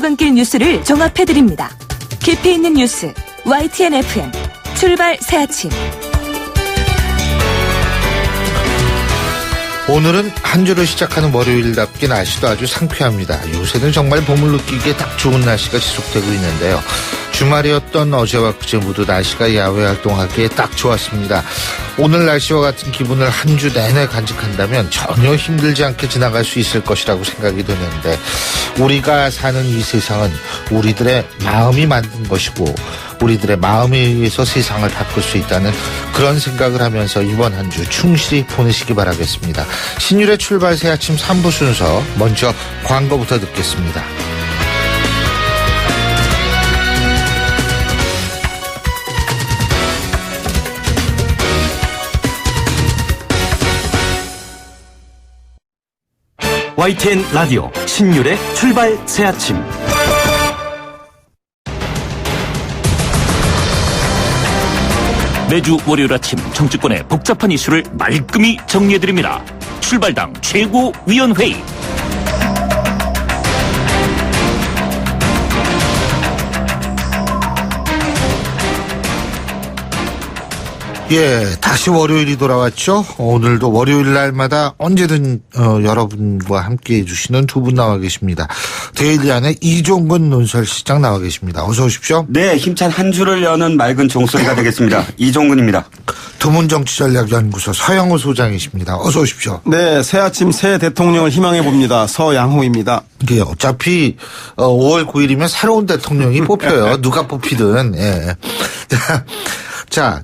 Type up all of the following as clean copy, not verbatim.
출근길 뉴스를 종합해드립니다. 깊이 있는 뉴스 YTN FM 출발 새 아침. 오늘은 한 주를 시작하는 월요일답게 날씨도 아주 상쾌합니다. 요새는 정말 봄을 느끼기에 딱 좋은 날씨가 지속되고 있는데요. 주말이었던 어제와 그제 모두 날씨가 야외 활동하기에 딱 좋았습니다. 오늘 날씨와 같은 기분을 한 주 내내 간직한다면 전혀 힘들지 않게 지나갈 수 있을 것이라고 생각이 드는데, 우리가 사는 이 세상은 우리들의 마음이 만든 것이고 우리들의 마음에 의해서 세상을 바꿀 수 있다는 그런 생각을 하면서 이번 한 주 충실히 보내시기 바라겠습니다. 신율의 출발 새 아침 3부 순서, 먼저 광고부터 듣겠습니다. YTN 라디오 신율의 출발 새 아침. 매주 월요일 아침 정치권의 복잡한 이슈를 말끔히 정리해드립니다. 출발당 최고위원회의. 예, 다시 월요일이 돌아왔죠. 오늘도 월요일 날마다 언제든 여러분과 함께해 주시는 두 분 나와 계십니다. 데일리안의 이종근 논설시장 나와 계십니다. 어서 오십시오. 네, 힘찬 한 주를 여는 맑은 종소리가 되겠습니다. 이종근입니다. 두문정치전략연구소 서양호 소장이십니다. 어서 오십시오. 네, 새아침 새 대통령을 희망해 봅니다. 서양호입니다. 이게 어차피 5월 9일이면 새로운 대통령이 뽑혀요. 누가 뽑히든. 예. 자,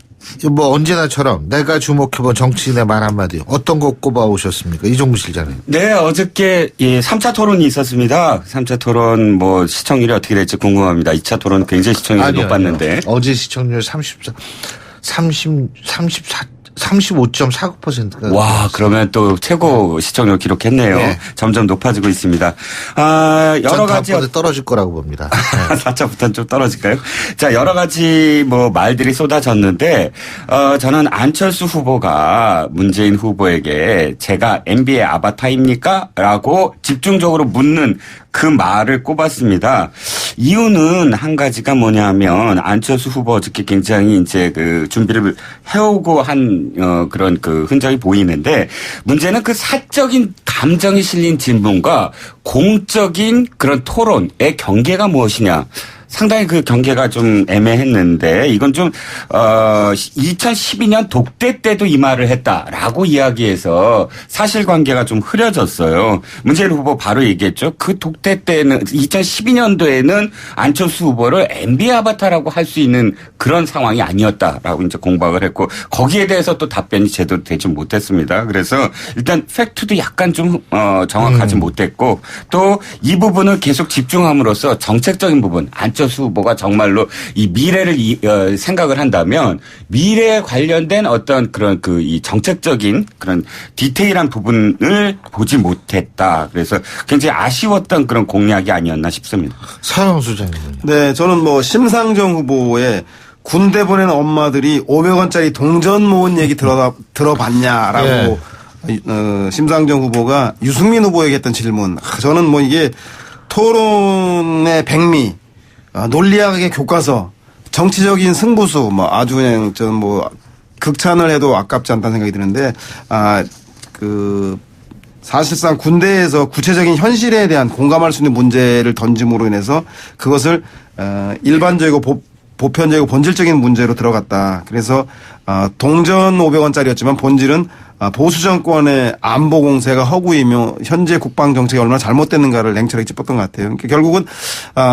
뭐 언제나처럼 내가 주목해본 정치인의 말 한마디, 어떤 거 꼽아오셨습니까? 이종무 실장님. 네, 어저께 3차 토론이 있었습니다. 3차 토론 뭐 시청률이 어떻게 될지 궁금합니다. 2차 토론 굉장히 시청률이 높았는데. 어제 시청률 35.49%가. 와, 그러면 또 최고 시청률 기록했네요. 네. 점점 높아지고 있습니다. 여러 가지. 떨어질 거라고 봅니다. 네. 4차부터는 좀 떨어질까요? 자, 여러 가지 뭐 말들이 쏟아졌는데, 저는 안철수 후보가 문재인 후보에게 제가 MB의 아바타입니까? 라고 집중적으로 묻는 그 말을 꼽았습니다. 이유는 한 가지가 뭐냐면, 안철수 후보 어저께 굉장히 이제 그 준비를 해오고 한 그런 그 흔적이 보이는데, 문제는 그 사적인 감정이 실린 질문과 공적인 그런 토론의 경계가 무엇이냐. 상당히 그 경계가 좀 애매했는데, 이건 좀 2012년 독대 때도 이 말을 했다라고 이야기해서 사실관계가 좀 흐려졌어요. 문재인 후보 바로 얘기했죠. 그 독대 때는 2012년도에는 안철수 후보를 MB 아바타라고 할 수 있는 그런 상황이 아니었다라고 이제 공박을 했고, 거기에 대해서 또 답변이 제대로 되지 못했습니다. 그래서 일단 팩트도 약간 좀 정확하지 못했고, 또 이 부분을 계속 집중함으로써 정책적인 부분, 안철수 후보가 정말로 이 미래를 생각을 한다면 미래에 관련된 어떤 그런 그 이 정책적인 그런 디테일한 부분을 보지 못했다. 그래서 굉장히 아쉬웠던 그런 공약이 아니었나 싶습니다. 서영 소장님. 네, 저는 뭐 심상정 후보의 군대 보낸 엄마들이 500원짜리 동전 모은 얘기 들어봤냐라고 네. 심상정 후보가 유승민 후보에게 했던 질문. 저는 뭐 이게 토론의 백미, 논리학의 교과서, 정치적인 승부수, 뭐 아주 그냥 전 뭐 극찬을 해도 아깝지 않다는 생각이 드는데, 사실상 군대에서 구체적인 현실에 대한 공감할 수 있는 문제를 던짐으로 인해서 그것을 일반적이고 보편적이고 본질적인 문제로 들어갔다. 그래서 동전 500원짜리였지만 본질은 보수 정권의 안보 공세가 허구이며 현재 국방 정책이 얼마나 잘못됐는가를 냉철하게 짚었던 것 같아요. 그러니까 결국은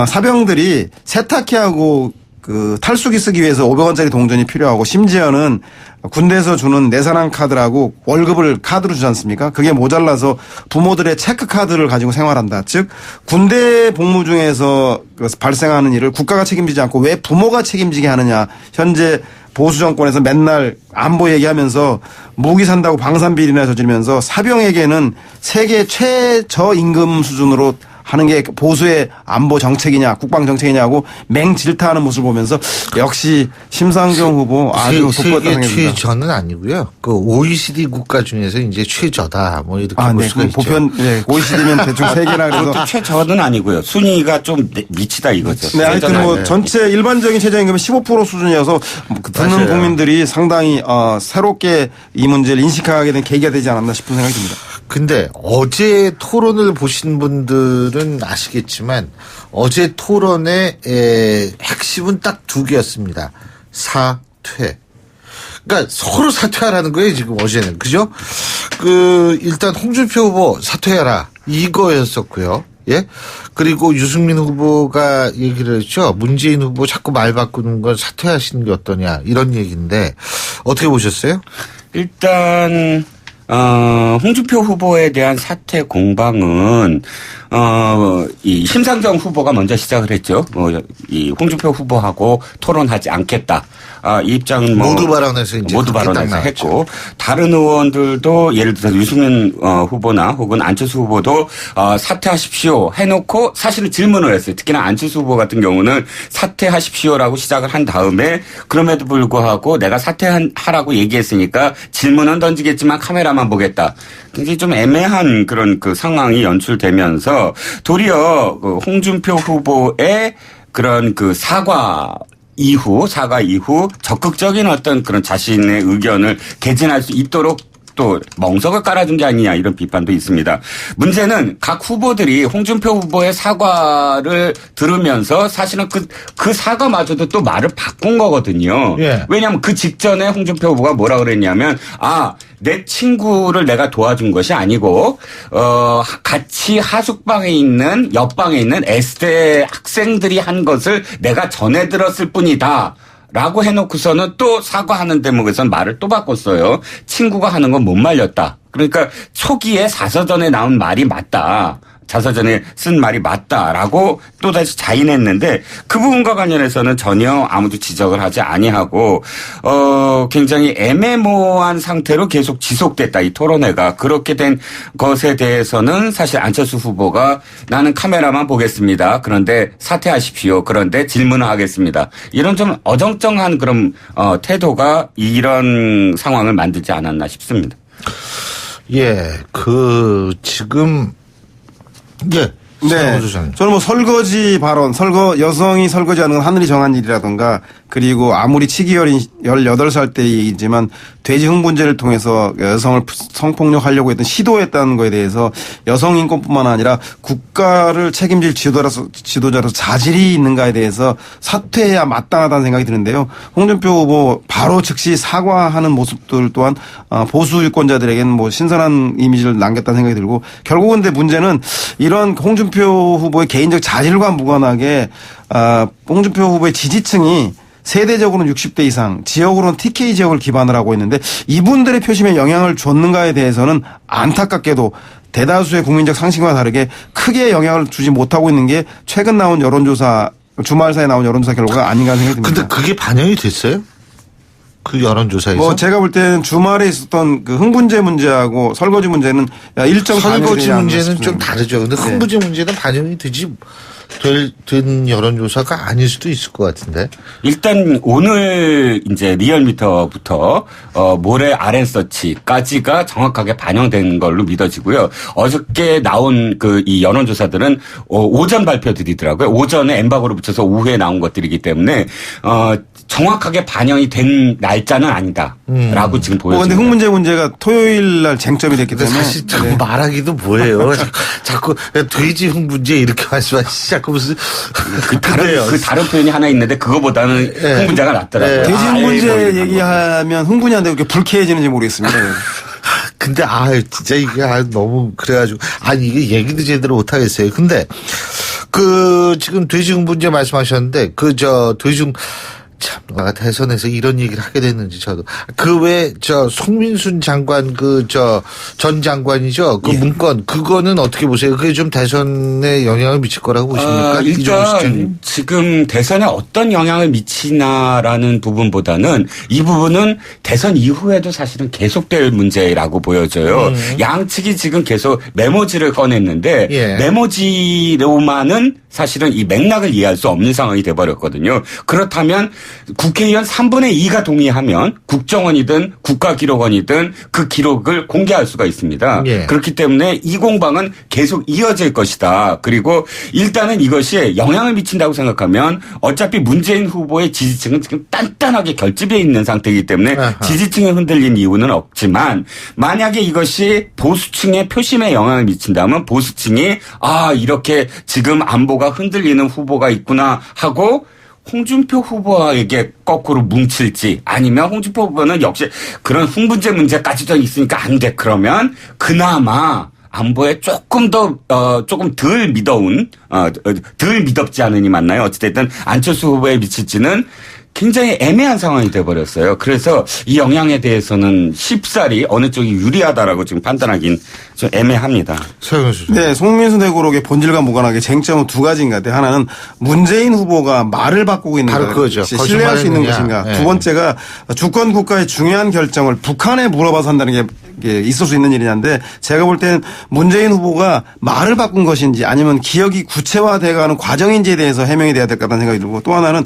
사병들이 세탁기하고 그 탈수기 쓰기 위해서 500원짜리 동전이 필요하고, 심지어는 군대에서 주는 내사랑 카드라고 월급을 카드로 주지 않습니까? 그게 모자라서 부모들의 체크 카드를 가지고 생활한다. 즉 군대 복무 중에서 발생하는 일을 국가가 책임지지 않고 왜 부모가 책임지게 하느냐. 현재 보수 정권에서 맨날 안보 얘기하면서 무기 산다고 방산비리나 저지르면서 사병에게는 세계 최저임금 수준으로 하는 게 보수의 안보 정책이냐 국방 정책이냐고 맹질타하는 모습을 보면서 역시 심상정 후보 아주 돋보였다는 세계 생각입니다. 최저는 아니고요. 그 OECD 국가 중에서 이제 최저다. 뭐 이렇게 볼 네. 수가 있죠. 보편, 네. OECD면 대충 세 개나 그래서. 그것도 최저는 아니고요. 순위가 좀 미치다 이거죠. 네, 하여튼 뭐 최저는 전체 일반적인 최저임금이 15% 수준이어서 듣는 맞아요. 국민들이 상당히 새롭게 이 문제를 인식하게 된 계기가 되지 않았나 싶은 생각이 듭니다. 근데 어제 토론을 보신 분들은 아시겠지만 어제 토론의 핵심은 딱 두 개였습니다. 사퇴. 그러니까 서로 사퇴하라는 거예요, 지금 어제는. 그죠? 일단 홍준표 후보 사퇴해라. 이거였었고요. 예? 그리고 유승민 후보가 얘기를 했죠. 문재인 후보 자꾸 말 바꾸는 건 사퇴하시는 게 어떠냐. 이런 얘기인데 어떻게 보셨어요? 일단 홍준표 후보에 대한 사퇴 공방은 이 심상정 후보가 먼저 시작을 했죠. 이 홍준표 후보하고 토론하지 않겠다. 이 입장은 모두 발언해서 이제 모두 그렇게 딱 발언해서 나왔죠. 했고 다른 의원들도 예를 들어서 유승민 후보나 혹은 안철수 후보도 사퇴하십시오 해놓고 사실은 질문을 했어요. 특히나 안철수 후보 같은 경우는 사퇴하십시오라고 시작을 한 다음에 그럼에도 불구하고 내가 사퇴하라고 얘기했으니까 질문은 던지겠지만 카메라만 보겠다. 굉장히 좀 애매한 그런 그 상황이 연출되면서 도리어 홍준표 후보의 그런 그 사과 이후 적극적인 어떤 그런 자신의 의견을 개진할 수 있도록 또 멍석을 깔아준 게 아니냐 이런 비판도 있습니다. 문제는 각 후보들이 홍준표 후보의 사과를 들으면서 사실은 그 사과마저도 또 말을 바꾼 거거든요. 예. 왜냐하면 그 직전에 홍준표 후보가 뭐라 그랬냐면 내 친구를 내가 도와준 것이 아니고 같이 하숙방에 있는 옆방에 있는 S대 학생들이 한 것을 내가 전해 들었을 뿐이다. 라고 해놓고서는 또 사과하는 대목에서는 말을 또 바꿨어요. 친구가 하는 건 못 말렸다. 그러니까 초기에 사서전에 나온 말이 맞다. 자서전에 쓴 말이 맞다라고 또다시 자인했는데 그 부분과 관련해서는 전혀 아무도 지적을 하지 아니하고 굉장히 애매모호한 상태로 계속 지속됐다. 이 토론회가. 그렇게 된 것에 대해서는 사실 안철수 후보가 나는 카메라만 보겠습니다. 그런데 사퇴하십시오. 그런데 질문을 하겠습니다. 이런 좀 어정쩡한 그런 태도가 이런 상황을 만들지 않았나 싶습니다. 예, 지금 예. 네. 저는 뭐 설거지 발언, 여성이 설거지하는 건 하늘이 정한 일이라던가 그리고 아무리 치기 어린 18살 때 얘기지만 돼지 흥분제를 통해서 여성을 성폭력하려고 했던 시도했다는 거에 대해서 여성 인권뿐만 아니라 국가를 책임질 지도자로서 자질이 있는가에 대해서 사퇴해야 마땅하다는 생각이 드는데요. 홍준표 후보 바로 즉시 사과하는 모습들 또한 보수 유권자들에게는 뭐 신선한 이미지를 남겼다는 생각이 들고 결국은 근데 문제는 이런 홍준표 후보의 개인적 자질과 무관하게 홍준표 후보의 지지층이 세대적으로는 60대 이상, 지역으로는 TK 지역을 기반으로 하고 있는데 이분들의 표심에 영향을 줬는가에 대해서는 안타깝게도 대다수의 국민적 상식과 다르게 크게 영향을 주지 못하고 있는 게 최근 나온 여론조사, 주말 사이에 나온 여론조사 결과가 아닌가 생각이 듭니다. 근데 그게 반영이 됐어요? 그 여론조사에서? 뭐 제가 볼 때는 주말에 있었던 그 흥분제 문제하고 설거지 문제는 일정 설거지 문제는 좀 싶습니다. 다르죠. 근데 네. 흥분제 문제는 반영이 된 여론조사가 아닐 수도 있을 것 같은데. 일단 오늘 이제 리얼미터부터 모레 RN서치까지가 정확하게 반영된 걸로 믿어지고요. 어저께 나온 이 여론조사들은 오전 발표들이더라고요. 오전에 엠바고를 붙여서 오후에 나온 것들이기 때문에 정확하게 반영이 된 날짜는 아니다라고 지금 보여집니다. 그런데 흥문제 문제가 토요일 날 쟁점이 됐기 근데 때문에 사실 자꾸 말하기도 뭐예요. 자꾸 돼지 흥분제 이렇게 말씀하시지. 자꾸 무슨 그 다른 표현이 하나 있는데 그거보다는 네. 흥분자가 낫더라고요. 돼지 흥분제 아예 얘기하면 흥분이 안 되고 이렇게 불쾌해지는지 모르겠습니다. 근데 진짜 이게 너무 그래가지고 이게 얘기도 제대로 못 하겠어요. 근데 지금 돼지 흥분제 말씀하셨는데 참, 대선에서 이런 얘기를 하게 됐는지 저도. 그 외에 송민순 장관 전 장관이죠. 그 문건 그거는 어떻게 보세요? 그게 좀 대선에 영향을 미칠 거라고 보십니까? 일단 지금 대선에 어떤 영향을 미치나라는 부분보다는 이 부분은 대선 이후에도 사실은 계속될 문제라고 보여져요. 양측이 지금 계속 메모지를 꺼냈는데 예. 메모지로만은 사실은 이 맥락을 이해할 수 없는 상황이 돼버렸거든요. 그렇다면 국회의원 3분의 2가 동의하면 국정원이든 국가기록원이든 그 기록을 공개할 수가 있습니다. 예. 그렇기 때문에 이 공방은 계속 이어질 것이다. 그리고 일단은 이것이 영향을 미친다고 생각하면 어차피 문재인 후보의 지지층은 지금 단단하게 결집해 있는 상태이기 때문에 아하. 지지층에 흔들린 이유는 없지만 만약에 이것이 보수층의 표심에 영향을 미친다면 보수층이 이렇게 지금 안보가 흔들리는 후보가 있구나 하고 홍준표 후보에게 거꾸로 뭉칠지 아니면 홍준표 후보는 역시 그런 흥분제 문제까지도 있으니까 안 돼. 그러면 그나마 안보에 조금 덜 미덥지 않으니 맞나요? 어찌됐든 안철수 후보에 미칠지는 굉장히 애매한 상황이 돼버렸어요. 그래서 이 영향에 대해서는 쉽사리 어느 쪽이 유리하다라고 지금 판단하긴 좀 애매합니다. 네, 송민수 대고록의 본질과 무관하게 쟁점은 두 가지인 것 같아요. 하나는 문재인 후보가 말을 바꾸고 있는 바로 그거죠. 신뢰할 수 있는 것인가. 네. 두 번째가 주권 국가의 중요한 결정을 북한에 물어봐서 한다는 게 있을 수 있는 일이냐인데 제가 볼 때는 문재인 후보가 말을 바꾼 것인지 아니면 기억이 구체화돼가는 과정인지에 대해서 해명이 돼야 될 것 같다는 생각이 들고 또 하나는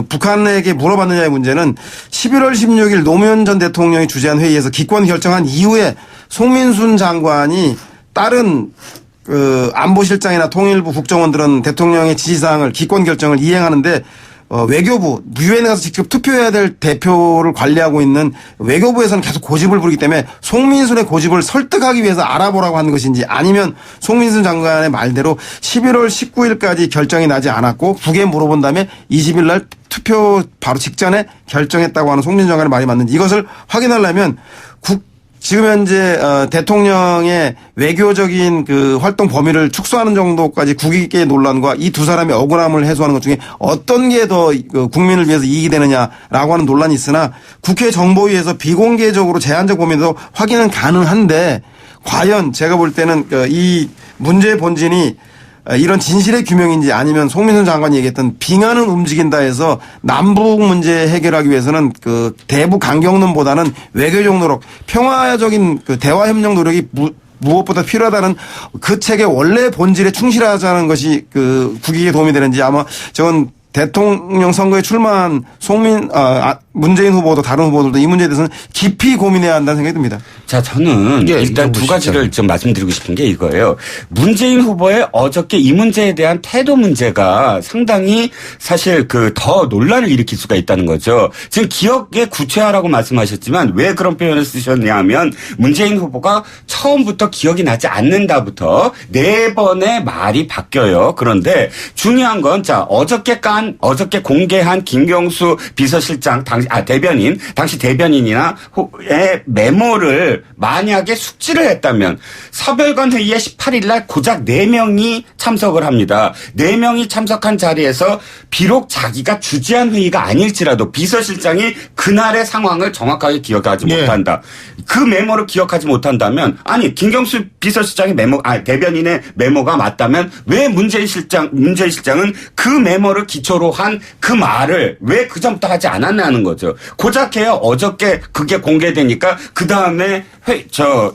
북한에게 물어봤느냐의 문제는 11월 16일 노무현 전 대통령이 주재한 회의에서 기권 결정한 이후에 송민순 장관이 다른 안보실장이나 통일부 국정원들은 대통령의 지시사항을 기권 결정을 이행하는데 외교부, 유엔에 가서 직접 투표해야 될 대표를 관리하고 있는 외교부에서는 계속 고집을 부리기 때문에 송민순의 고집을 설득하기 위해서 알아보라고 하는 것인지 아니면 송민순 장관의 말대로 11월 19일까지 결정이 나지 않았고 북에 물어본 다음에 20일 날 투표 바로 직전에 결정했다고 하는 송민순 장관의 말이 맞는지 이것을 확인하려면 지금 현재 대통령의 외교적인 그 활동 범위를 축소하는 정도까지 국익의 논란과 이 두 사람의 억울함을 해소하는 것 중에 어떤 게 더 국민을 위해서 이익이 되느냐라고 하는 논란이 있으나 국회 정보위에서 비공개적으로 제한적 범위도 확인은 가능한데 과연 제가 볼 때는 이 문제의 본질이 이런 진실의 규명인지 아니면 송민순 장관이 얘기했던 빙하는 움직인다 해서 남북 문제 해결하기 위해서는 그 대북 강경론보다는 외교적 노력, 평화적인 그 대화 협력 노력이 무엇보다 필요하다는 그 책의 원래 본질에 충실하자는 것이 그 국익에 도움이 되는지 아마 저건 대통령 선거에 출마한 문재인 후보도 다른 후보들도 이 문제에 대해서는 깊이 고민해야 한다는 생각이 듭니다. 자, 저는 일단 두 가지를 좀 말씀드리고 싶은 게 이거예요. 문재인 후보의 어저께 이 문제에 대한 태도 문제가 상당히 사실 더 논란을 일으킬 수가 있다는 거죠. 지금 기억의 구체화라고 말씀하셨지만 왜 그런 표현을 쓰셨냐 하면 문재인 후보가 처음부터 기억이 나지 않는다부터 4번의 말이 바뀌어요. 그런데 중요한 건 어저께 공개한 김경수 비서실장 당시 대변인이나 의 메모를 만약에 숙지를 했다면 서별관 회의에 18일 날 고작 4명이 참석을 합니다. 4명이 참석한 자리에서 비록 자기가 주재한 회의가 아닐지라도 비서실장이 그날의 상황을 정확하게 기억하지 못한다. 그 메모를 기억하지 못한다면 김경수 비서실장의 대변인의 메모가 맞다면 왜 문재인 실장은 그 메모를 기초로 한 그 말을 왜 그 전부터 하지 않았냐는 거죠. 고작해요. 어저께 그게 공개되니까 그 다음에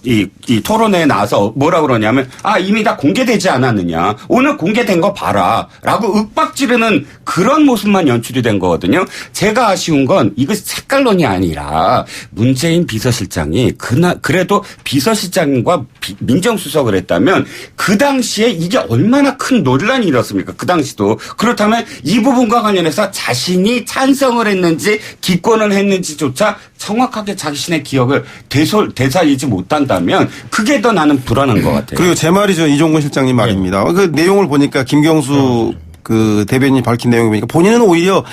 이 토론회에 나와서 뭐라 그러냐면 이미 다 공개되지 않았느냐. 오늘 공개된 거 봐라. 라고 윽박지르는 그런 모습만 연출이 된 거거든요. 제가 아쉬운 건 이것이 색깔론이 아니라 문재인 비서실장이 그래도 비서실장과 민정수석을 했다면 그 당시에 이게 얼마나 큰 논란이 일었습니까? 그 당시도. 그렇다면 이 부분과 관련해서 자신이 찬성을 했는지 기권을 했는지조차 정확하게 자신의 기억을 되살리지 못한다면 그게 더 나는 불안한 것 같아요. 그리고 제 말이죠. 이종근 실장님 말입니다. 그 내용을 보니까 김경수 그 대변인이 밝힌 내용을 보니까 본인은 오히려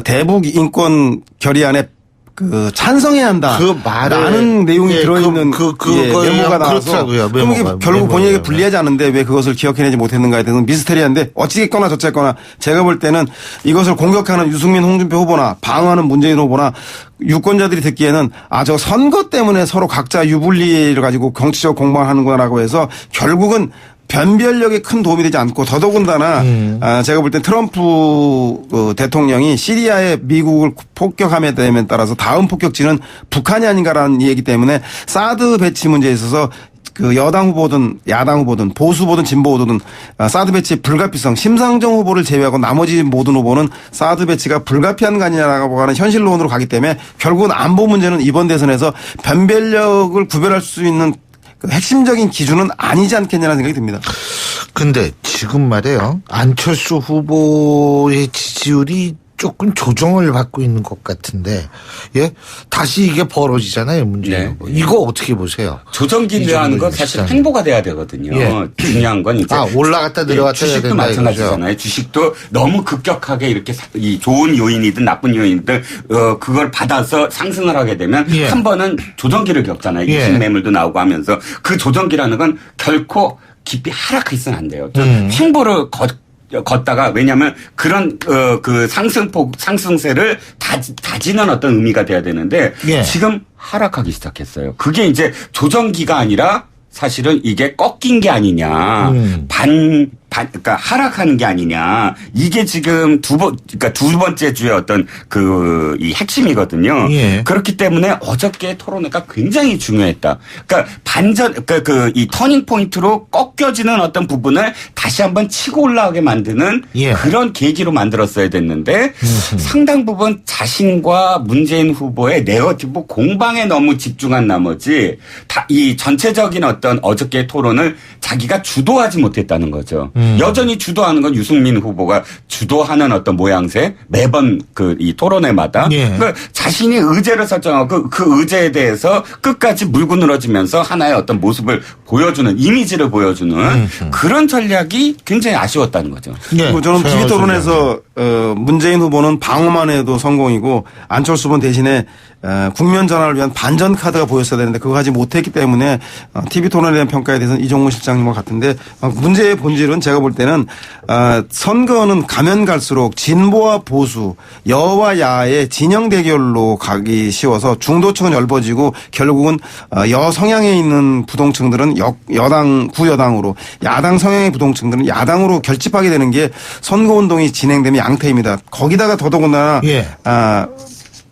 대북 인권 결의안에 그 찬성해야 한다. 그 말을 라는 내용이 예, 들어있는 메모가 나와서 그렇더라고요. 그럼 이게 메모가. 결국 본인에게 불리하지 않은데 왜 그것을 기억해내지 못했는가에 대해서는 미스테리한데 어찌됐거나 저쨌거나 제가 볼 때는 이것을 공격하는 유승민 홍준표 후보나 방어하는 문재인 후보나 유권자들이 듣기에는 저 선거 때문에 서로 각자 유불리를 가지고 정치적 공방하는구나라고 해서 결국은 변별력에 큰 도움이 되지 않고 더더군다나 제가 볼 땐 트럼프 대통령이 시리아에 미국을 폭격함에 따라서 다음 폭격지는 북한이 아닌가라는 얘기 때문에 사드 배치 문제에 있어서 그 여당 후보든 야당 후보든 보수 후보든 진보 후보든 사드 배치 불가피성 심상정 후보를 제외하고 나머지 모든 후보는 사드 배치가 불가피한 거 아니냐라고 하는 현실론으로 가기 때문에 결국은 안보 문제는 이번 대선에서 변별력을 구별할 수 있는 그 핵심적인 기준은 아니지 않겠냐는 생각이 듭니다. 근데 지금 말이에요. 안철수 후보의 지지율이 조금 조정을 받고 있는 것 같은데, 예? 다시 이게 벌어지잖아요, 문제는. 네. 이거 어떻게 보세요? 조정기라는 건 사실 행보가 돼야 되거든요. 예. 중요한 건 이제. 올라갔다 내려갔다 해야 주식도 된다, 마찬가지잖아요. 이거죠. 주식도 너무 급격하게 이렇게 이 좋은 요인이든 나쁜 요인이든 그걸 받아서 상승을 하게 되면 예. 한 번은 조정기를 겪잖아요. 예. 신매물도 나오고 하면서 그 조정기라는 건 결코 깊이 하락해서는 안 돼요. 좀 행보를 걷다가 왜냐하면 그런 그 상승세를 다지는 어떤 의미가 돼야 되는데 예. 지금 하락하기 시작했어요. 그게 이제 조정기가 아니라 사실은 이게 꺾인 게 아니냐, 그러니까 하락하는 게 아니냐, 이게 지금 그러니까 두 번째 주의 어떤 이 핵심이거든요. 예. 그렇기 때문에 어저께 토론회가 굉장히 중요했다. 그러니까 그러니까 이 터닝 포인트로 꺾여지는 어떤 부분을 다시 한번 치고 올라가게 만드는 예. 그런 계기로 만들었어야 됐는데 상당 부분 자신과 문재인 후보의 네거티브 공방에 너무 집중한 나머지 이 전체적인 어떤 어저께 토론을 자기가 주도하지 못했다는 거죠. 여전히 주도하는 건 유승민 후보가 주도하는 어떤 모양새 매번 이 토론회마다 예. 그러니까 자신이 의제를 설정하고 그 의제에 대해서 끝까지 물고 늘어지면서 하나의 어떤 모습을 보여주는 이미지를 보여주는 그런 전략이 굉장히 아쉬웠다는 거죠. 예. 저는 TV 토론에서 문재인 후보는 방어만 해도 성공이고 안철수 후보는 대신에 국면 전환을 위한 반전 카드가 보였어야 되는데 그거 하지 못했기 때문에 TV 토론에 대한 평가에 대해서는 이종훈 실장님과 같은데 문제의 본질은 제가 볼 때는 선거는 가면 갈수록 진보와 보수 여와 야의 진영 대결로 가기 쉬워서 중도층은 얇아지고 결국은 여 성향에 있는 부동층들은 여당 구여당으로 야당 성향의 부동층들은 야당으로 결집하게 되는 게 선거운동이 진행되면 양태입니다. 거기다가 더더군다나 예.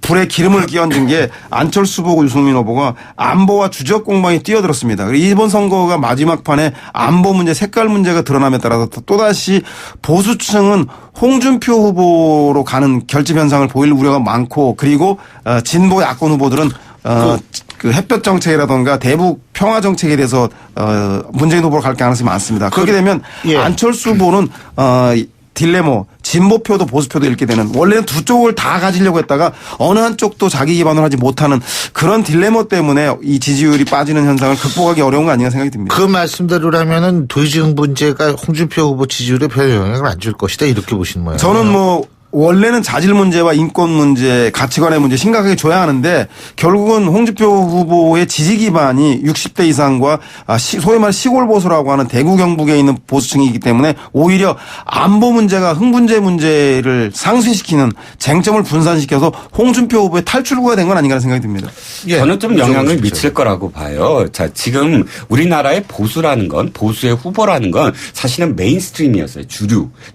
불에 기름을 끼얹은 게 안철수 후보고 유승민 후보가 안보와 주적 공방에 뛰어들었습니다. 이번 선거가 마지막 판에 안보 문제, 색깔 문제가 드러남에 따라서 또다시 보수층은 홍준표 후보로 가는 결집 현상을 보일 우려가 많고 그리고 진보 야권 후보들은 그 햇볕 정책이라든가 대북 평화 정책에 대해서 문재인 후보로 갈 가능성이 많습니다. 그렇게 되면 예. 안철수 후보는 딜레모, 진보표도 보수표도 잃게 되는 원래는 두 쪽을 다 가지려고 했다가 어느 한쪽도 자기 기반으로 하지 못하는 그런 딜레모 때문에 이 지지율이 빠지는 현상을 극복하기 어려운 거 아닌가 생각이 듭니다. 그 말씀대로라면은 도지응분제가 홍준표 후보 지지율에 별 영향을 안 줄 것이다 이렇게 보시는 거예요. 저는 원래는 자질 문제와 인권 문제, 가치관의 문제 심각하게 줘야 하는데 결국은 홍준표 후보의 지지 기반이 60대 이상과 소위 말해 시골 보수라고 하는 대구 경북에 있는 보수층이기 때문에 오히려 안보 문제가 흥분제 문제를 상쇄시키는 쟁점을 분산시켜서 홍준표 후보의 탈출구가 된 건 아닌가 생각이 듭니다. 예. 저는 좀 영향을 미칠 거라고 봐요. 자, 지금 우리나라의 보수라는 건 보수의 후보라는 건 사실은 메인스트림이었어요.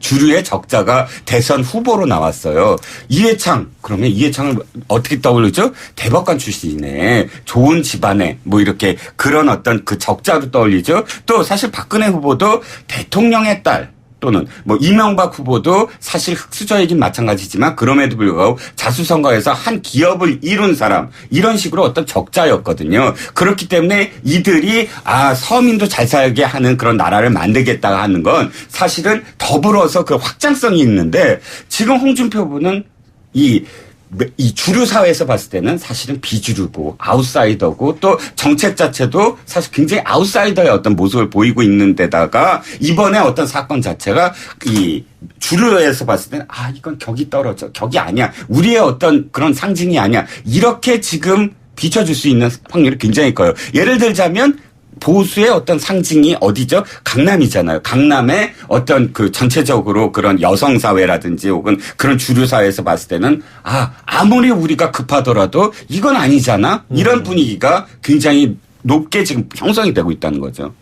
주류의 적자가 대선 후보로 나왔어요. 이해창 그러면 이해창을 어떻게 떠올리죠? 대법관 출신이네. 좋은 집안에 이렇게 그런 어떤 그 적자로 떠올리죠. 또 사실 박근혜 후보도 대통령의 딸 또는 이명박 후보도 사실 흑수저이긴 마찬가지지만 그럼에도 불구하고 자수성가에서 한 기업을 이룬 사람 이런 식으로 어떤 적자였거든요. 그렇기 때문에 이들이 서민도 잘 살게 하는 그런 나라를 만들겠다 하는 건 사실은 더불어서 그 확장성이 있는데 지금 홍준표 후보는 이 주류 사회에서 봤을 때는 사실은 비주류고 아웃사이더고 또 정책 자체도 사실 굉장히 아웃사이더의 어떤 모습을 보이고 있는 데다가 이번에 어떤 사건 자체가 이 주류에서 봤을 때는 이건 격이 떨어져. 격이 아니야. 우리의 어떤 그런 상징이 아니야. 이렇게 지금 비춰줄 수 있는 확률이 굉장히 커요. 예를 들자면 보수의 어떤 상징이 어디죠? 강남이잖아요. 강남의 어떤 그 전체적으로 그런 여성사회라든지 혹은 그런 주류사회에서 봤을 때는 아무리 우리가 급하더라도 이건 아니잖아. 이런 분위기가 굉장히 높게 지금 형성이 되고 있다는 거죠.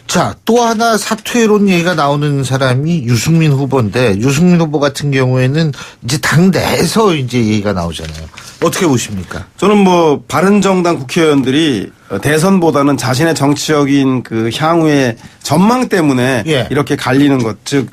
자, 또 하나 사퇴론 얘기가 나오는 사람이 유승민 후보인데, 유승민 후보 같은 경우에는 이제 당 내에서 이제 얘기가 나오잖아요. 어떻게 보십니까? 저는 뭐 바른정당 국회의원들이 대선보다는 자신의 정치적인 그 향후의 전망 때문에 이렇게 갈리는 것, 즉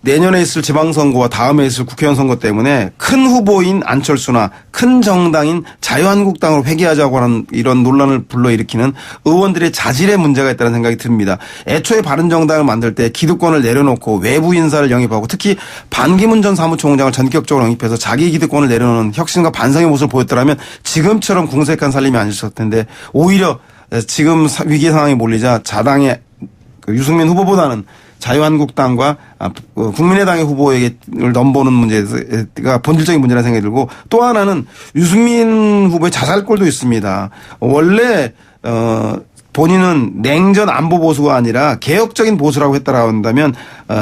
내년에 있을 지방선거와 다음에 있을 국회의원 선거 때문에 큰 후보인 안철수나 큰 정당인 자유한국당으로 회귀하자고 하는 이런 논란을 불러일으키는 의원들의 자질의 문제가 있다는 생각이 듭니다. 애초에 바른정당을 만들 때 기득권을 내려놓고 외부 인사를 영입하고 특히 반기문 전 사무총장을 전격적으로 영입해서 자기 기득권을 내려놓는 혁신과 반성의 모습을 보였더라면 지금처럼 궁색한 살림이 아니었을 텐데 오히려 지금 위기 상황에 몰리자 자당의 유승민 후보보다는 자유한국당과 국민의당의 후보에게 넘보는 문제가 본질적인 문제라는 생각이 들고 또 하나는 유승민 후보의 자살골도 있습니다. 원래 본인은 냉전 안보 보수가 아니라 개혁적인 보수라고 했다라고 한다면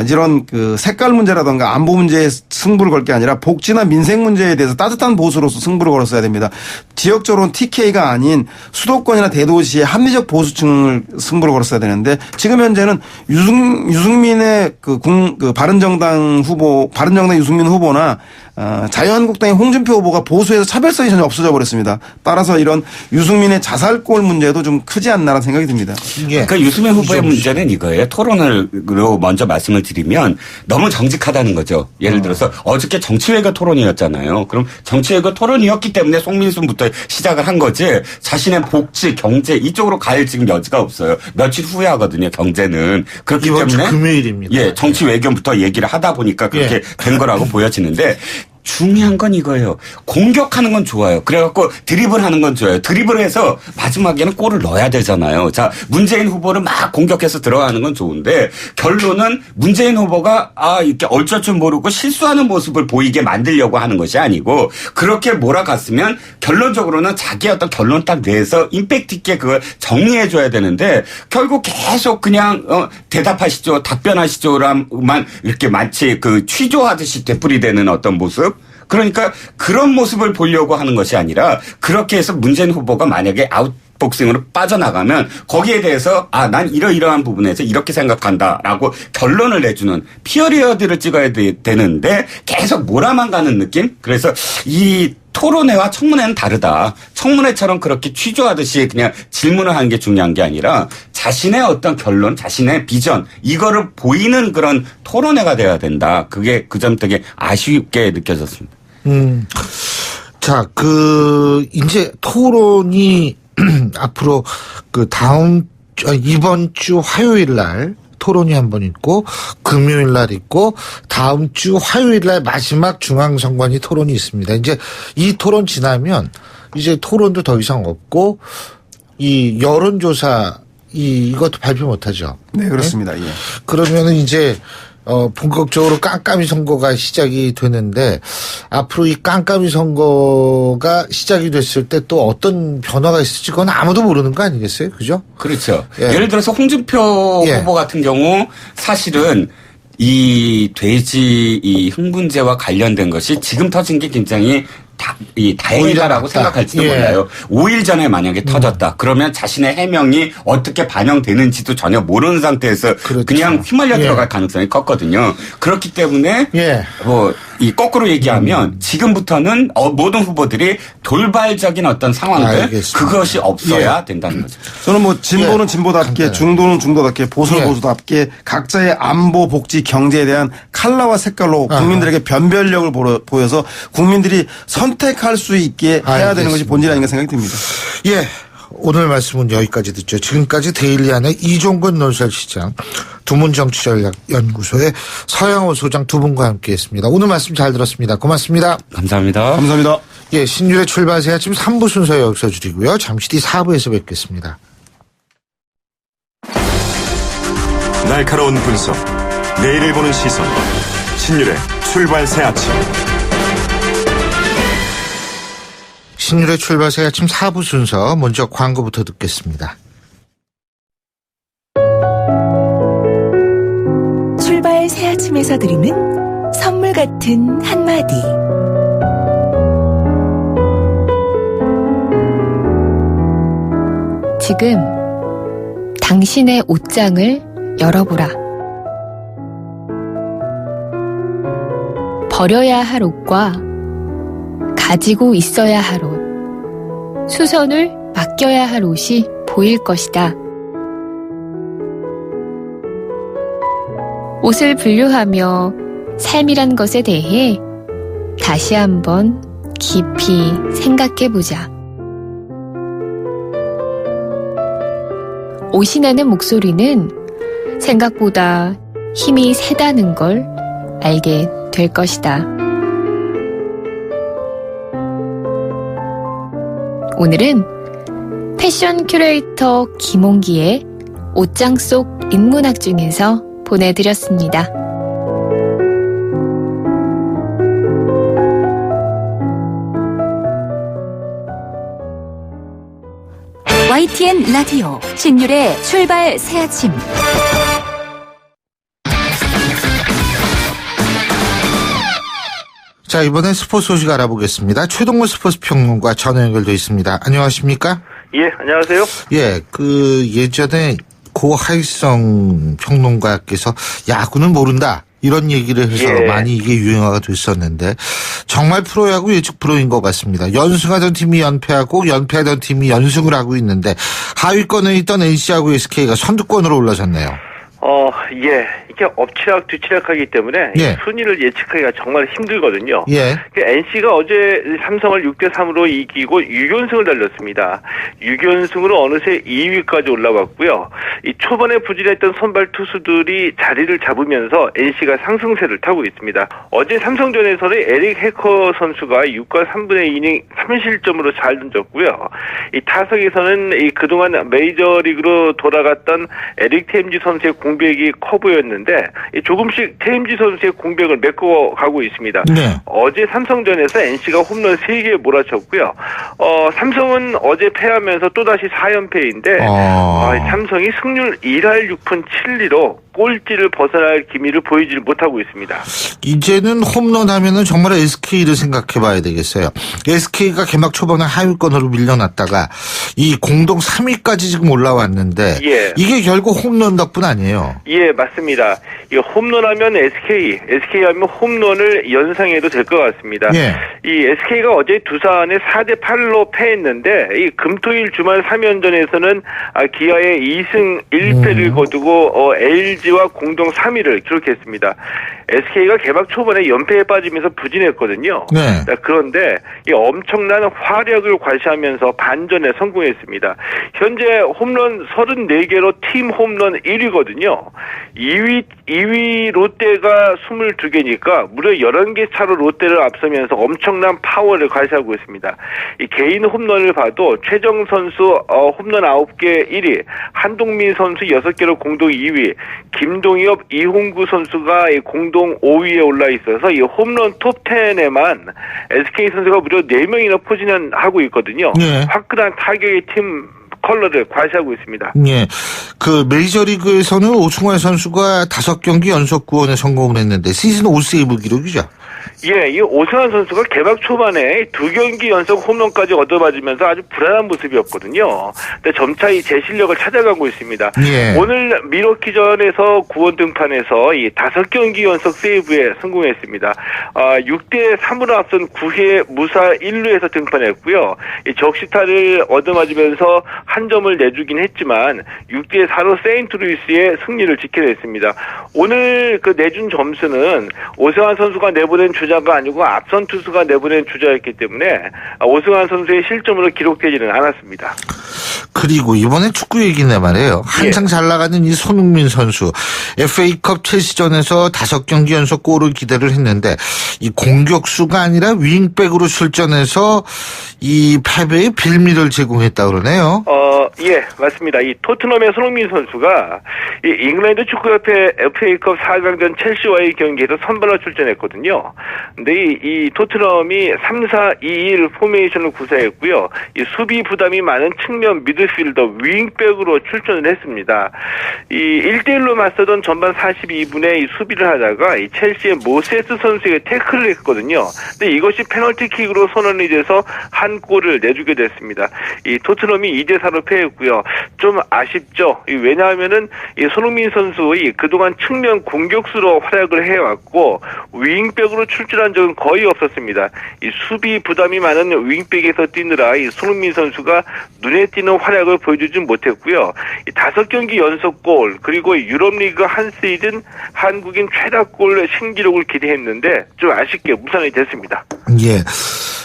이런 그 색깔 문제라든가 안보 문제에 승부를 걸 게 아니라 복지나 민생 문제에 대해서 따뜻한 보수로서 승부를 걸었어야 됩니다. 지역적으로는 TK가 아닌 수도권이나 대도시의 합리적 보수층을 승부를 걸었어야 되는데 지금 현재는 유승민의 그 바른정당 후보, 바른정당 유승민 후보나 자유한국당의 홍준표 후보가 보수에서 차별성이 전혀 없어져 버렸습니다. 따라서 이런 유승민의 자살골 문제도 좀 크지 않나라는 생각이 듭니다. 그러니까 유승민 후보의 문제는 이거예요. 토론으로 먼저 말씀을 드리면 너무 정직하다는 거죠. 예를 들어서 어저께 정치외교 토론이었잖아요. 그럼 정치외교 토론이었기 때문에 송민순부터 시작을 한 거지 자신의 복지, 경제 이쪽으로 갈 지금 여지가 없어요. 며칠 후에 하거든요. 경제는. 그렇기 이번 주 때문에 금요일입니다. 예, 정치 외교부터 얘기를 하다 보니까 그렇게 된 거라고 보여지는데 중요한 건 이거예요. 공격하는 건 좋아요. 그래갖고 드리블하는 건 좋아요. 드리블해서 마지막에는 골을 넣어야 되잖아요. 자, 문재인 후보를 막 공격해서 들어가는 건 좋은데 결론은 문재인 후보가 이렇게 얼쩔 줄 모르고 실수하는 모습을 보이게 만들려고 하는 것이 아니고 그렇게 몰아갔으면 결론적으로는 자기 어떤 결론 딱 내서 임팩트 있게 그걸 정리해 줘야 되는데 결국 계속 그냥 대답하시죠. 답변하시죠만 이렇게 마치 그 취조하듯이 되풀이되는 어떤 모습. 그러니까 그런 모습을 보려고 하는 것이 아니라 그렇게 해서 문재인 후보가 만약에 아웃복싱으로 빠져나가면 거기에 대해서 난 이러이러한 부분에서 이렇게 생각한다라고 결론을 내주는 피어리어드를 찍어야 되는데 계속 몰아만 가는 느낌? 그래서 이 토론회와 청문회는 다르다. 청문회처럼 그렇게 취조하듯이 그냥 질문을 하는 게 중요한 게 아니라 자신의 어떤 결론, 자신의 비전 이거를 보이는 그런 토론회가 돼야 된다. 그게 그 점 되게 아쉽게 느껴졌습니다. 자, 이제 토론이 앞으로 이번 주 화요일 날 토론이 한 번 있고 금요일 날 있고 다음 주 화요일 날 마지막 중앙선관위 토론이 있습니다. 이제 이 토론 지나면 이제 토론도 더 이상 없고 이 여론조사 이것도 발표 못 하죠. 네, 그렇습니다. 네? 예. 그러면은 이제 본격적으로 깜깜이 선거가 시작이 되는데 앞으로 이 깜깜이 선거가 시작이 됐을 때 또 어떤 변화가 있을지 그건 아무도 모르는 거 아니겠어요? 그죠? 그렇죠. 예를 들어서 홍준표 후보 같은 경우 사실은 이 돼지 이 흥분제와 관련된 것이 지금 터진 게 굉장히 다행이다라고 생각할지도 몰라요. 5일 전에 만약에 터졌다. 그러면 자신의 해명이 어떻게 반영되는지도 전혀 모르는 상태에서 그렇죠. 그냥 휘말려 들어갈 가능성이 컸거든요. 그렇기 때문에 이 거꾸로 얘기하면 지금부터는 모든 후보들이 돌발적인 어떤 상황들 그것이 없어야 된다는 거죠. 저는 뭐 진보는 진보답게 중도는 중도답게 보수는 보수답게 각자의 안보, 복지, 경제에 대한 컬러와 색깔로 국민들에게 변별력을 보여서 국민들이 선택할 수 있게 해야 되는 것이 본질 아닌가 생각이 듭니다. 예. 오늘 말씀은 여기까지 듣죠. 지금까지 데일리 안의 이종근 논설시장, 두문정치전략연구소의 서양호 소장 두 분과 함께했습니다. 오늘 말씀 잘 들었습니다. 고맙습니다. 감사합니다. 감사합니다. 예, 신율의 출발새 아침 3부 순서 여기서 줄이고요. 잠시 뒤 4부에서 뵙겠습니다. 날카로운 분석, 내일을 보는 시선, 신율의 출발새 아침. 신율의 출발새 아침 4부 순서 먼저 광고부터 듣겠습니다. 출발 새 아침에서 드리는 선물 같은 한마디. 지금 당신의 옷장을 열어보라. 버려야 할 옷과 가지고 있어야 할 옷, 수선을 맡겨야 할 옷이 보일 것이다. 옷을 분류하며 삶이란 것에 대해 다시 한번 깊이 생각해보자. 옷이 내는 목소리는 생각보다 힘이 세다는 걸 알게 될 것이다. 오늘은 패션 큐레이터 김홍기의 옷장 속 인문학 중에서 보내드렸습니다. YTN 라디오 신율의 출발 새 아침. 자, 이번엔 스포츠 소식 알아보겠습니다. 최동문 스포츠 평론가 전화 연결돼 있습니다. 안녕하십니까? 예, 안녕하세요. 예, 예전에 고하일성 평론가께서 야구는 모른다, 이런 얘기를 해서 예. 많이 이게 유행화가 됐었는데, 정말 프로야구 예측 프로인 것 같습니다. 연승하던 팀이 연패하고 연패하던 팀이 연승을 하고 있는데, 하위권에 있던 NC하고 SK가 선두권으로 올라섰네요. 예. 이게 엎치락 뒤치락하기 때문에 예. 이 순위를 예측하기가 정말 힘들거든요. 예. NC가 어제 삼성을 6대3으로 이기고 6연승을 달렸습니다. 6연승으로 어느새 2위까지 올라왔고요. 이 초반에 부진했던 선발 투수들이 자리를 잡으면서 NC가 상승세를 타고 있습니다. 어제 삼성전에서는 에릭 해커 선수가 6과 3분의 2이닝 3실점으로 잘 던졌고요. 이 타석에서는 이 그동안 메이저리그로 돌아갔던 에릭 테임지 선수의 공백이 커 보였는데 조금씩 테임지 선수의 공백을 메꿔가고 있습니다. 네. 어제 삼성전에서 NC가 홈런 3개 몰아쳤고요. 삼성은 어제 패하면서 또다시 4연패인데 삼성이 승률 1할 6푼 7리로 꼴찌를 벗어날 기미를 보이질 못하고 있습니다. 이제는 홈런 하면은 정말 SK를 생각해 봐야 되겠어요. SK가 개막 초반에 하위권으로 밀려났다가 이 공동 3위까지 지금 올라왔는데, 예. 이게 결국 홈런 덕분 아니에요? 예, 맞습니다. 이 홈런하면 SK 하면 홈런을 연상해도 될 것 같습니다. 예. 이 SK가 어제 두산에 4대8로 패했는데, 이 금토일 주말 3연전에서는 기아의 2승 1패를 거두고 LG와 공동 3위를 기록했습니다. SK가 개막 초반에 연패에 빠지면서 부진했거든요. 네. 그런데 이 엄청난 화력을 과시하면서 반전에 성공했습니다. 현재 홈런 34개로 팀 홈런 1위거든요. 2위 롯데가 22개니까 무려 11개 차로 롯데를 앞서면서 엄청난 파워를 과시하고 있습니다. 이 개인 홈런을 봐도 최정 선수 홈런 9개 1위, 한동민 선수 6개로 공동 2위, 김동엽, 이홍구 선수가 공동 5위에 올라 있어서 이 홈런 톱 10에만 SK 선수가 무려 4명이나 포진하고 있거든요. 네. 화끈한 타격의 팀 컬러를 과시하고 있습니다. 예. 메이저리그에서는 오승환 선수가 5경기 연속 구원에 성공을 했는데 시즌 5세이브 기록이죠. 예, 이 오승환 선수가 개막 초반에 2경기 연속 홈런까지 얻어맞으면서 아주 불안한 모습이었거든요. 근데 점차 이 제 실력을 찾아가고 있습니다. 예. 오늘 미러키전에서 구원 등판에서 이 5경기 연속 세이브에 성공했습니다. 6대3으로 앞선 9회 무사 1루에서 등판했고요. 이 적시타를 얻어맞으면서 한 점을 내주긴 했지만 6대4로 세인트루이스의 승리를 지켜냈습니다. 오늘 그 내준 점수는 오승환 선수가 내보낸 주자가 아니고 앞선 투수가 내보낸 주자였기 때문에 오승환 선수의 실점으로 기록되지는 않았습니다. 그리고 이번에 축구 얘기네 말이에요. 한창 잘 나가는 이 손흥민 선수 FA컵 첼시전에서 5경기 연속 골을 기대를 했는데 이 공격수가 아니라 윙백으로 출전해서 이 패배의 빌미를 제공했다 그러네요. 예, 맞습니다. 이 토트넘의 손흥민 선수가 이 잉글랜드 축구협회 FA컵 4강전 첼시와의 경기에서 선발로 출전했거든요. 근데 이 토트넘이 3-4-2-1 포메이션을 구사했고요. 이 수비 부담이 많은 측면 미드필더 윙백으로 출전을 했습니다. 이 1대1로 맞서던 전반 42분에 이 수비를 하다가 이 첼시의 모세스 선수에게 태클을 했거든요. 근데 이것이 페널티킥으로 선언이 돼서 한 골을 내주게 됐습니다. 이 토트넘이 2대4로 패했고요. 좀 아쉽죠. 왜냐하면은 이 손흥민 선수의 그동안 측면 공격수로 활약을 해왔고 윙백으로 출전한 적은 거의 없었습니다. 이 수비 부담이 많은 윙백에서 뛰느라 이 손흥민 선수가 눈에 띄는 활약을 보여주지 못했고요. 이 5경기 연속골 그리고 유럽리그 한 시즌 한국인 최다골 신기록을 기대했는데 좀 아쉽게 무산이 됐습니다. 예.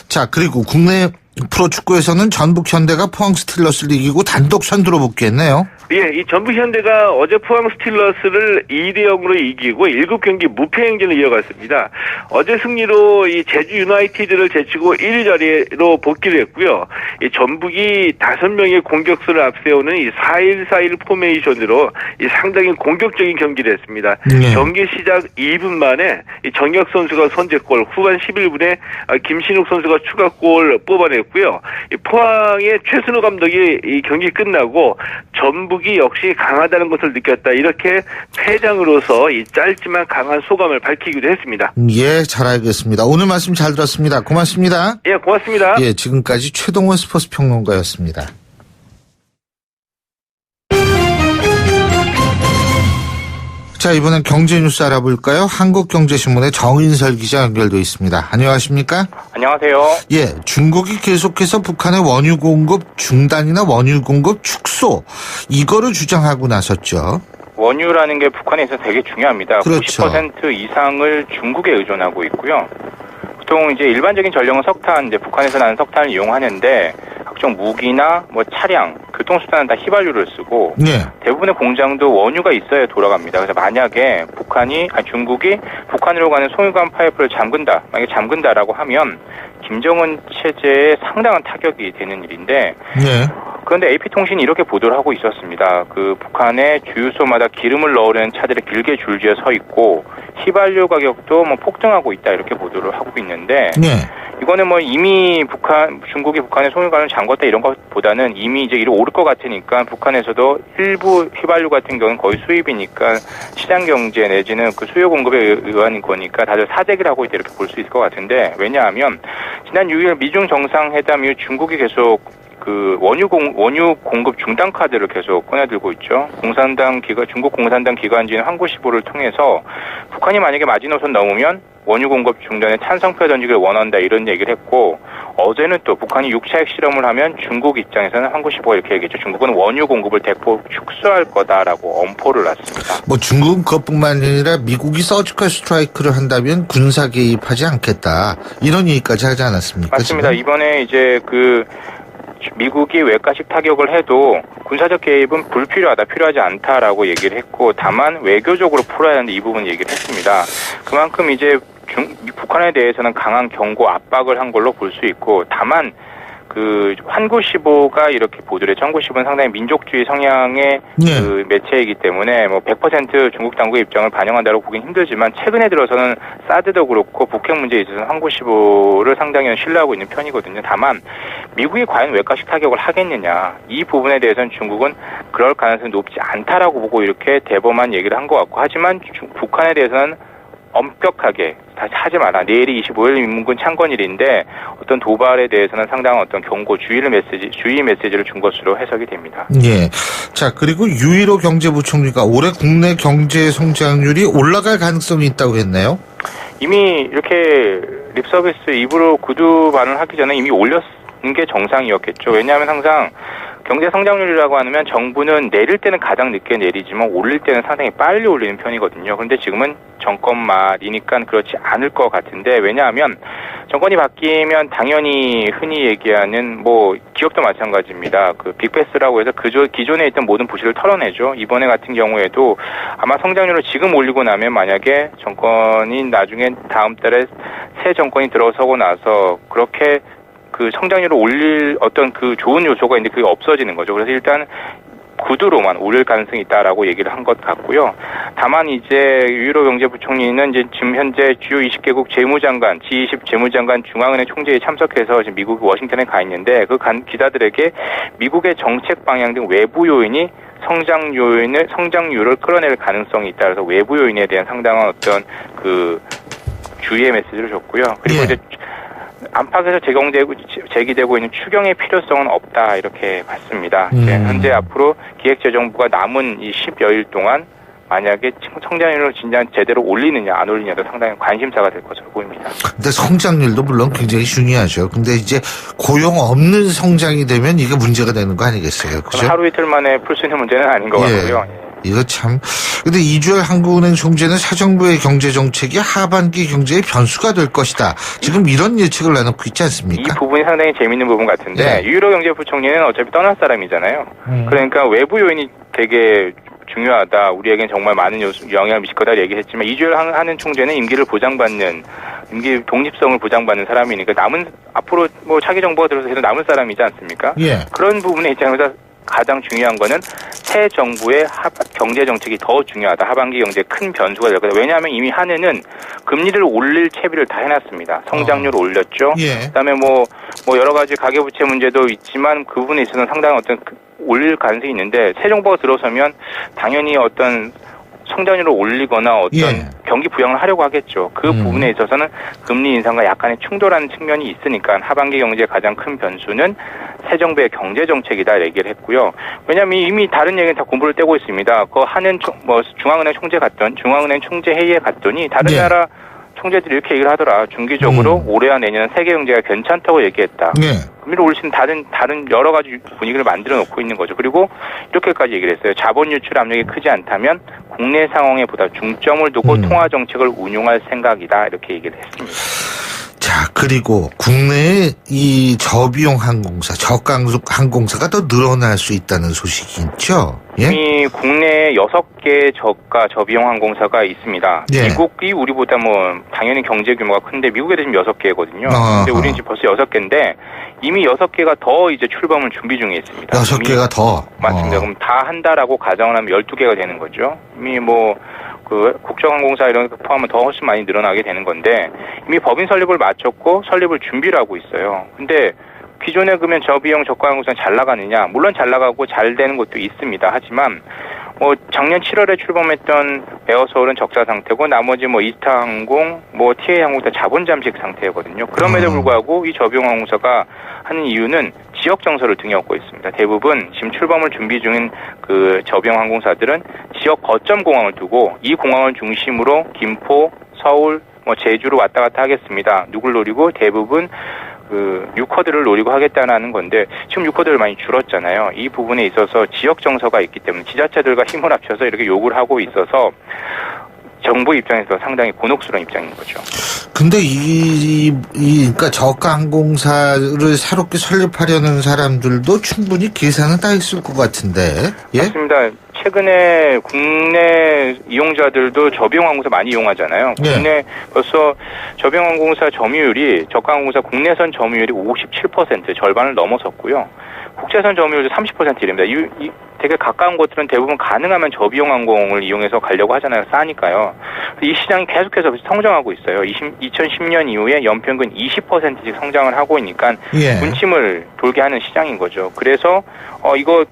자, 그리고 국내 프로축구에서는 전북 현대가 포항 스틸러스를 이기고 단독 선두로 복귀했네요. 예, 이 전북 현대가 어제 포항 스틸러스를 2대0으로 이기고 7경기 무패 행진을 이어갔습니다. 어제 승리로 이 제주 유나이티드를 제치고 1위 자리로 복귀를 했고요. 이 전북이 5명의 공격수를 앞세우는 이 4-1-4-1 포메이션으로 이 상당히 공격적인 경기를 했습니다. 경기 시작 2분 만에 이 정혁 선수가 선제골, 후반 11분에 김신욱 선수가 추가골 뽑아냈고요. 이 포항의 최순우 감독이 이 경기 끝나고 전북이 역시 강하다는 것을 느꼈다. 이렇게 패장으로서 이 짧지만 강한 소감을 밝히기도 했습니다. 예, 잘 알겠습니다. 오늘 말씀 잘 들었습니다. 고맙습니다. 예, 고맙습니다. 예, 지금까지 최동원 스포츠 평론가였습니다. 자, 이번엔 경제 뉴스 알아볼까요? 한국경제신문의 정인설 기자 연결돼 있습니다. 안녕하십니까? 안녕하세요. 예, 중국이 계속해서 북한의 원유 공급 중단이나 원유 공급 축소 이거를 주장하고 나섰죠. 원유라는 게 북한에 있어서 되게 중요합니다. 그렇죠. 90% 이상을 중국에 의존하고 있고요. 보통 이제 일반적인 전력은 석탄, 이제 북한에서 나는 석탄을 이용하는데 각종 무기나 뭐 차량, 교통수단은 다 휘발유를 쓰고 네. 대부분의 공장도 원유가 있어야 돌아갑니다. 그래서 만약에 중국이 북한으로 가는 송유관 파이프를 만약에 잠근다라고 하면 김정은 체제에 상당한 타격이 되는 일인데 네. 그런데 AP통신이 이렇게 보도를 하고 있었습니다. 그 북한의 주유소마다 기름을 넣으려는 차들이 길게 줄지어 서 있고 휘발유 가격도 뭐 폭등하고 있다 이렇게 보도를 하고 있는데 네. 이거는 뭐 이미 중국이 북한의 송유관을 잠궜다 이런 것보다는 이미 이제 이로 오를 것 같으니까 북한에서도 일부 휘발유 같은 경우는 거의 수입이니까 시장 경제 내지는 그 수요 공급에 의한 거니까 다들 사재기를 하고 있다 이렇게 볼 수 있을 것 같은데 왜냐하면 지난 6일 미중 정상회담 이후 중국이 계속 그 원유 공급 중단 카드를 계속 꺼내들고 있죠. 중국 공산당 기관지인 환구시보를 통해서 북한이 만약에 마지노선 넘으면 원유 공급 중단에 찬성표 던지기를 원한다 이런 얘기를 했고 어제는 또 북한이 6차 핵실험을 하면 중국 입장에서는 환구시보가 이렇게 얘기했죠. 중국은 원유 공급을 대폭 축소할 거다라고 엄포를 놨습니다. 뭐 중국은 그것뿐만 아니라 미국이 서지컬 스트라이크를 한다면 군사 개입하지 않겠다 이런 얘기까지 하지 않았습니까? 맞습니다. 지금? 이번에 이제 미국이 외과식 타격을 해도 군사적 개입은 불필요하다, 필요하지 않다라고 얘기를 했고 다만 외교적으로 풀어야 하는데 이 부분 얘기를 했습니다. 그만큼 이제 북한에 대해서는 강한 경고 압박을 한 걸로 볼 수 있고 다만 그 환구시보가 이렇게 보도를 했죠. 환구시보는 상당히 민족주의 성향의 네. 그 매체이기 때문에 뭐 100% 중국 당국의 입장을 반영한다고 보긴 힘들지만 최근에 들어서는 사드도 그렇고 북핵 문제에 있어서는 환구시보를 상당히 신뢰하고 있는 편이거든요. 다만 미국이 과연 외과식 타격을 하겠느냐 이 부분에 대해서는 중국은 그럴 가능성이 높지 않다라고 보고 이렇게 대범한 얘기를 한 것 같고 하지만 북한에 대해서는 엄격하게 다시 하지 마라. 내일이 25일 인민군 창건일인데 어떤 도발에 대해서는 상당한 어떤 경고, 주의 메시지를 준 것으로 해석이 됩니다. 예. 자, 그리고 유일호 경제부총리가 올해 국내 경제 성장률이 올라갈 가능성이 있다고 했네요. 이미 이렇게 립서비스 입으로 구두 발언을 하기 전에 이미 올렸는 게 정상이었겠죠. 왜냐하면 항상 경제 성장률이라고 하면 정부는 내릴 때는 가장 늦게 내리지만 올릴 때는 상당히 빨리 올리는 편이거든요. 그런데 지금은 정권 말이니까 그렇지 않을 것 같은데, 왜냐하면 정권이 바뀌면 당연히 흔히 얘기하는 뭐 기업도 마찬가지입니다. 그 빅패스라고 해서 기존에 있던 모든 부실을 털어내죠. 이번에 같은 경우에도 아마 성장률을 지금 올리고 나면 만약에 정권이 나중에 다음 달에 새 정권이 들어서고 나서 그렇게 그 성장률을 올릴 어떤 그 좋은 요소가 있는데 그게 없어지는 거죠. 그래서 일단 구두로만 올릴 가능성이 있다라고 얘기를 한 것 같고요. 다만 이제 유일호 경제부총리는 이제 지금 현재 주요 20개국 재무장관, G20 재무장관 중앙은행 총재에 참석해서 지금 미국 워싱턴에 가 있는데 그 기자들에게 미국의 정책 방향 등 외부 요인이 성장률을 끌어낼 가능성이 있다. 그래서 외부 요인에 대한 상당한 어떤 그 주의의 메시지를 줬고요. 그리고 이제 안팎에서 제기되고 있는 추경의 필요성은 없다 이렇게 봤습니다. 현재 앞으로 기획재정부가 남은 이 10여일 동안 만약에 성장률을 진짜 제대로 올리느냐 안 올리느냐도 상당히 관심사가 될 것으로 보입니다. 근데 성장률도 물론 굉장히 중요하죠. 근데 이제 고용 없는 성장이 되면 이게 문제가 되는 거 아니겠어요? 그죠? 하루 이틀 만에 풀 수 있는 문제는 아닌 것 같고요. 이거 참. 근데 이주열 한국은행 총재는 새 정부의 경제정책이 하반기 경제의 변수가 될 것이다. 지금 이런 예측을 내놓고 있지 않습니까? 이 부분이 상당히 재미있는 부분 같은데 유일호 경제부총리는 어차피 떠날 사람이잖아요. 그러니까 외부 요인이 되게 중요하다. 우리에겐 정말 많은 영향을 미칠 거다 얘기했지만 이주열 하는 총재는 임기 독립성을 보장받는 사람이니까 앞으로 뭐 차기 정부가 들어서 계속 남을 사람이지 않습니까? 그런 부분의 입장에서 가장 중요한 거는 새 정부의 경제 정책이 더 중요하다. 하반기 경제에 큰 변수가 될 거다. 왜냐하면 이미 한 해는 금리를 올릴 채비를 다 해놨습니다. 성장률을 올렸죠. 그다음에 뭐 여러 가지 가계부채 문제도 있지만 그 부분에 있어서는 상당한 어떤 올릴 가능성이 있는데 새 정부가 들어서면 당연히 어떤 성장률을 올리거나 어떤 경기 부양을 하려고 하겠죠. 그 부분에 있어서는 금리 인상과 약간의 충돌하는 측면이 있으니까 하반기 경제의 가장 큰 변수는 새 정부의 경제 정책이다 얘기를 했고요. 왜냐하면 이미 다른 얘기는 다 공부를 떼고 있습니다. 중앙은행 총재 회의에 갔더니 다른 나라 총재들이 이렇게 얘기를 하더라. 중기적으로 올해와 내년 세계 경제가 괜찮다고 얘기했다. 금리를 올리는 다른 여러 가지 분위기를 만들어 놓고 있는 거죠. 그리고 이렇게까지 얘기를 했어요. 자본 유출 압력이 크지 않다면 국내 상황에 보다 중점을 두고 통화 정책을 운용할 생각이다. 이렇게 얘기를 했습니다. 자, 그리고 국내에 이 저비용 항공사, 저가 항공사가 더 늘어날 수 있다는 소식이 있죠? 이미 국내에 6개 저가 저비용 항공사가 있습니다. 미국이 우리보다 당연히 경제 규모가 큰데 미국에도 지금 6개거든요. 근데 우리는 지금 벌써 6개인데 이미 6개가 더 이제 출범을 준비 중에 있습니다. 6개가 더? 맞습니다. 그럼 다 한다라고 가정을 하면 12개가 되는 거죠. 이미 국정항공사 이런 거 포함하면 더 훨씬 많이 늘어나게 되는 건데 이미 법인 설립을 마쳤고 설립을 준비를 하고 있어요. 근데 기존에 그러면 저비용 저가 항공사는 잘 나가느냐? 물론 잘 나가고 잘 되는 것도 있습니다. 하지만 작년 7월에 출범했던 에어서울은 적자 상태고 나머지 이스타항공, TA항공 다 자본 잠식 상태거든요. 그럼에도 불구하고 이 저비용 항공사가 하는 이유는 지역 정서를 등에 업고 있습니다. 대부분 지금 출범을 준비 중인 그 저비용 항공사들은 지역 거점 공항을 두고 이 공항을 중심으로 김포, 서울, 제주로 왔다 갔다 하겠습니다. 누굴 노리고 대부분 유커들을 노리고 하겠다는 건데 지금 유커들 많이 줄었잖아요. 이 부분에 있어서 지역 정서가 있기 때문에 지자체들과 힘을 합쳐서 이렇게 요구를 하고 있어서 정부 입장에서 상당히 곤혹스러운 입장인 거죠. 근데 그러니까 저가 항공사를 새롭게 설립하려는 사람들도 충분히 계산은 다 있을 것 같은데. 맞습니다. 최근에 국내 이용자들도 저비용 항공사 많이 이용하잖아요. 국내 벌써 저비용 항공사 점유율이 저가 항공사 국내선 점유율이 57% 절반을 넘어섰고요. 국제선 점유율도 30%입니다. 되게 가까운 곳들은 대부분 가능하면 저비용 항공을 이용해서 가려고 하잖아요. 싸니까요. 이 시장이 계속해서 성장하고 있어요. 2010년 이후에 연평균 20%씩 성장을 하고 있으니까 군침을 돌게 하는 시장인 거죠. 그래서 이거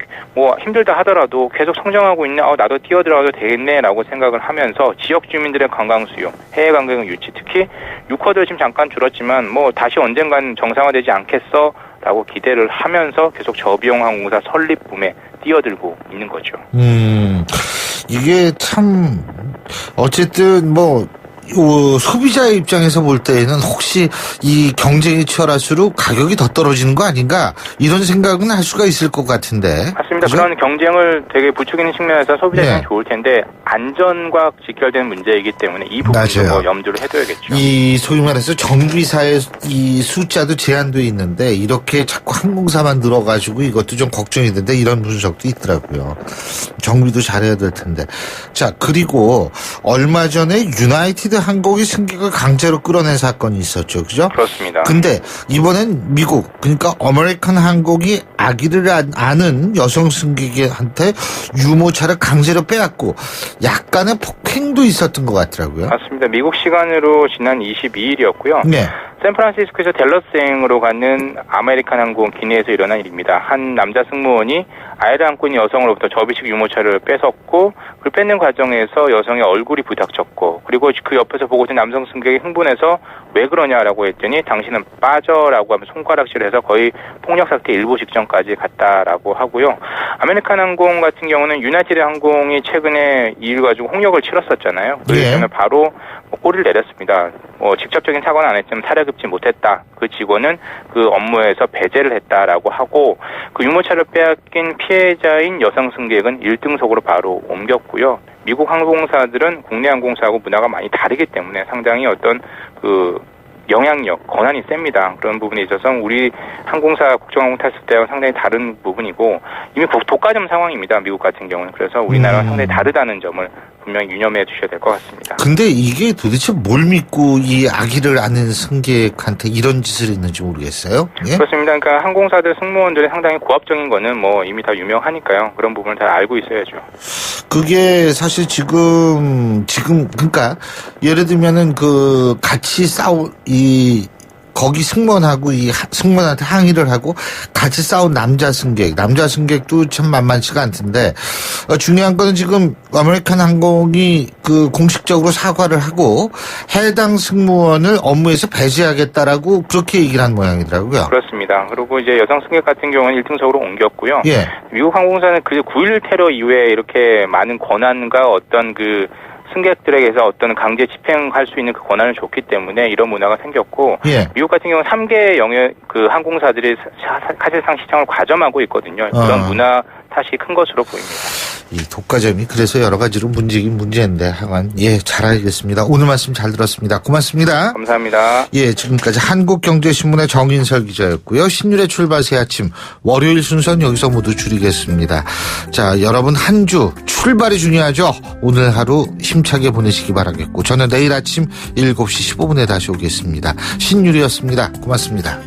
힘들다 하더라도 계속 성장하고 있네. 나도 뛰어들어가도 되겠네라고 생각을 하면서 지역 주민들의 관광 수요, 해외 관광 유치, 특히 유커들 지금 잠깐 줄었지만 다시 언젠간 정상화되지 않겠어? 라고 기대를 하면서 계속 저비용 항공사 설립 붐에 뛰어들고 있는 거죠. 이게 참 어쨌든 소비자의 입장에서 볼 때에는 혹시 이 경쟁이 치열할수록 가격이 더 떨어지는 거 아닌가 이런 생각은 할 수가 있을 것 같은데. 맞습니다. 그죠? 그런 경쟁을 되게 부추기는 측면에서 소비자에는 네. 좋을 텐데 안전과 직결된 문제이기 때문에 이 부분도 맞아요. 뭐 염두를 해둬야겠죠. 이 소위 말해서 정비사의 이 숫자도 제한돼 있는데 이렇게 자꾸 항공사만 늘어가지고 이것도 좀 걱정이 되는데 이런 분석도 있더라고요. 정비도 잘해야 될 텐데. 자, 그리고 얼마 전에 유나이티드 항공이 승객을 강제로 끌어낸 사건이 있었죠. 그죠? 그렇습니다. 근데 이번엔 미국, 그러니까 아메리칸 항공이 아기를 아는 여성 승객한테 유모차를 강제로 빼앗고 약간의 폭행도 있었던 것 같더라고요. 맞습니다. 미국 시간으로 지난 22일이었고요. 네. 샌프란시스코에서 댈러스행으로 가는 아메리칸 항공 기내에서 일어난 일입니다. 한 남자 승무원이 아이를 안고 있는 여성으로부터 접이식 유모차를 뺏었고 그 뺏는 과정에서 여성의 얼굴이 부닥쳤고 그리고 그 옆에서 보고 있는 남성 승객이 흥분해서 왜 그러냐라고 했더니 당신은 빠져라고 하면 손가락질해서 거의 폭력 사태 일부 직전까지 갔다라고 하고요. 아메리칸 항공 같은 경우는 유나이티드 항공이 최근에 이 일 가지고 홍역을 치렀었잖아요. 그래서 바로 꼬리를 내렸습니다. 직접적인 사과는 안 했지만 사례 급지 못했다. 그 직원은 그 업무에서 배제를 했다라고 하고 그 유모차를 빼앗긴 피해자인 여성 승객은 1등석으로 바로 옮겼고요. 미국 항공사들은 국내 항공사하고 문화가 많이 다르기 때문에 상당히 어떤 그 영향력, 권한이 셉니다. 그런 부분에 있어서 우리 항공사 국정항공 탔을 때와 상당히 다른 부분이고 이미 독과점 상황입니다. 미국 같은 경우는. 그래서 우리나라와 상당히 다르다는 점을 분명히 유념해 주셔야 될 것 같습니다. 근데 이게 도대체 뭘 믿고 이 아기를 아는 승객한테 이런 짓을 했는지 모르겠어요. 예? 그렇습니다. 그러니까 항공사들 승무원들이 상당히 고압적인 거는 뭐 이미 다 유명하니까요. 그런 부분을 다 알고 있어야죠. 그게 사실 지금 그러니까 예를 들면은 그 같이 거기 승무원하고 이 승무원한테 항의를 하고 같이 싸운 남자 승객도 참 만만치가 않던데 중요한 거는 지금 아메리칸 항공이 그 공식적으로 사과를 하고 해당 승무원을 업무에서 배제하겠다라고 그렇게 얘기를 한 모양이더라고요. 그렇습니다. 그리고 이제 여성 승객 같은 경우는 1등석으로 옮겼고요. 예. 미국 항공사는 그 9.11 테러 이후에 이렇게 많은 권한과 어떤 그 승객들에게서 어떤 강제 집행할 수 있는 그 권한을 줬기 때문에 이런 문화가 생겼고 예. 미국 같은 경우는 3개 영역 그 항공사들이 사실상 시장을 과점하고 있거든요. 그런 문화 탓이 큰 것으로 보입니다. 이 독과점이 그래서 여러 가지로 문제긴 문제인데 하여간 잘 알겠습니다. 오늘 말씀 잘 들었습니다. 고맙습니다. 감사합니다. 예, 지금까지 한국경제신문의 정인설 기자였고요. 신율의 출발 새 아침 월요일 순서는 여기서 모두 줄이겠습니다. 자, 여러분 한 주 출발이 중요하죠. 오늘 하루 힘차게 보내시기 바라겠고 저는 내일 아침 7시 15분에 다시 오겠습니다. 신율이었습니다. 고맙습니다.